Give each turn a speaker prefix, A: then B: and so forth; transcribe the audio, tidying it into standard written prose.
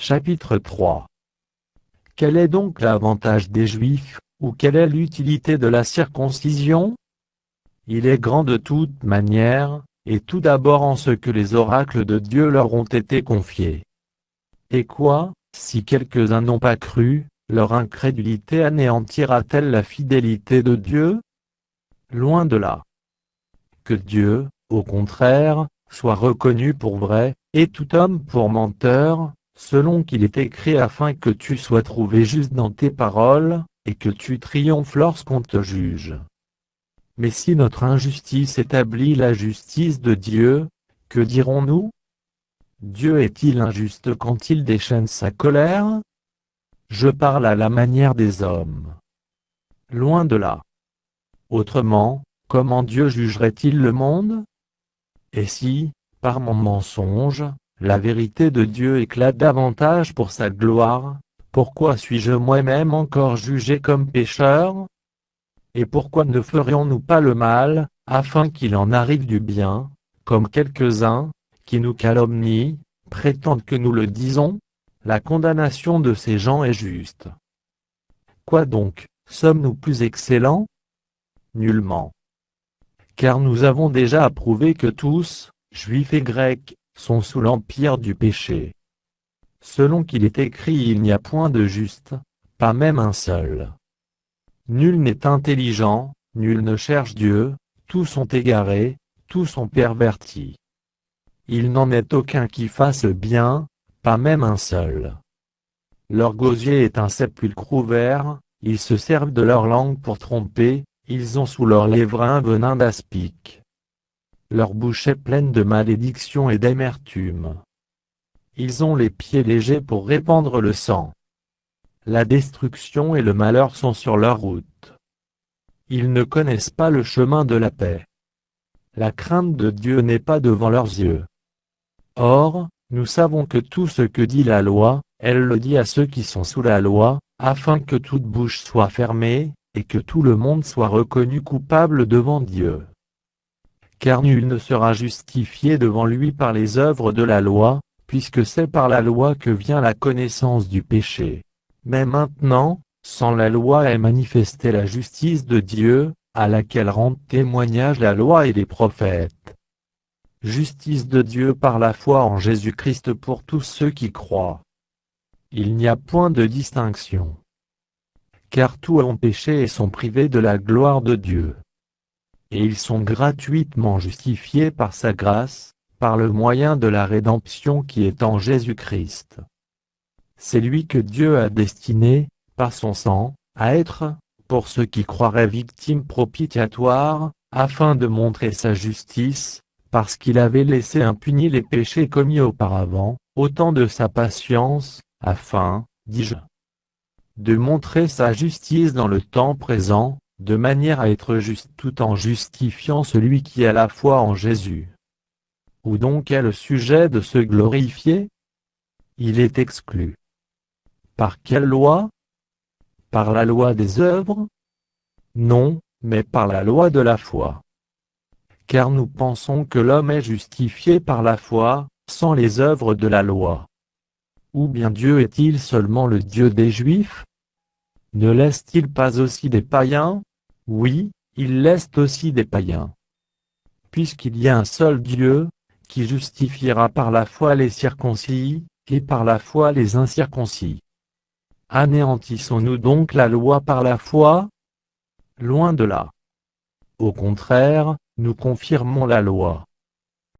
A: Chapitre 3. Quel est donc l'avantage des Juifs, ou quelle est l'utilité de la circoncision? Il est grand de toute manière, et tout d'abord en ce que les oracles de Dieu leur ont été confiés. Et quoi, si quelques-uns n'ont pas cru, leur incrédulité anéantira-t-elle la fidélité de Dieu? Loin de là. Que Dieu, au contraire, soit reconnu pour vrai, et tout homme pour menteur, selon qu'il est écrit afin que tu sois trouvé juste dans tes paroles, et que tu triomphes lorsqu'on te juge. Mais si notre injustice établit la justice de Dieu, que dirons-nous? Dieu est-il injuste quand il déchaîne sa colère? Je parle à la manière des hommes. Loin de là. Autrement, comment Dieu jugerait-il le monde? Et si, par mon mensonge, la vérité de Dieu éclate davantage pour sa gloire, pourquoi suis-je moi-même encore jugé comme pécheur? Et pourquoi ne ferions-nous pas le mal, afin qu'il en arrive du bien, comme quelques-uns, qui nous calomnient, prétendent que nous le disons? La condamnation de ces gens est juste. Quoi donc, sommes-nous plus excellents? Nullement. Car nous avons déjà approuvé que tous, Juifs et Grecs, sont sous l'empire du péché. Selon qu'il est écrit, il n'y a point de juste, pas même un seul. Nul n'est intelligent, nul ne cherche Dieu, tous sont égarés, tous sont pervertis. Il n'en est aucun qui fasse le bien, pas même un seul. Leur gosier est un sépulcre ouvert, ils se servent de leur langue pour tromper, ils ont sous leurs lèvres un venin d'aspic. Leur bouche est pleine de malédiction et d'amertume. Ils ont les pieds légers pour répandre le sang. La destruction et le malheur sont sur leur route. Ils ne connaissent pas le chemin de la paix. La crainte de Dieu n'est pas devant leurs yeux. Or, nous savons que tout ce que dit la loi, elle le dit à ceux qui sont sous la loi, afin que toute bouche soit fermée, et que tout le monde soit reconnu coupable devant Dieu. Car nul ne sera justifié devant lui par les œuvres de la loi, puisque c'est par la loi que vient la connaissance du péché. Mais maintenant, sans la loi est manifestée la justice de Dieu, à laquelle rendent témoignage la loi et les prophètes. Justice de Dieu par la foi en Jésus-Christ pour tous ceux qui croient. Il n'y a point de distinction. Car tous ont péché et sont privés de la gloire de Dieu. Et ils sont gratuitement justifiés par sa grâce, par le moyen de la rédemption qui est en Jésus-Christ. C'est lui que Dieu a destiné, par son sang, à être, pour ceux qui croiraient victime propitiatoire, afin de montrer sa justice, parce qu'il avait laissé impunis les péchés commis auparavant, au temps de sa patience, afin, dis-je, de montrer sa justice dans le temps présent, de manière à être juste tout en justifiant celui qui a la foi en Jésus. Où donc est le sujet de se glorifier? Il est exclu. Par quelle loi? Par la loi des œuvres? Non, mais par la loi de la foi. Car nous pensons que l'homme est justifié par la foi, sans les œuvres de la loi. Ou bien Dieu est-il seulement le Dieu des Juifs? Ne laisse-t-il pas aussi des païens? Oui, il laisse aussi des païens. Puisqu'il y a un seul Dieu, qui justifiera par la foi les circoncis, et par la foi les incirconcis. Anéantissons-nous donc la loi par la foi? Loin de là. Au contraire, nous confirmons la loi.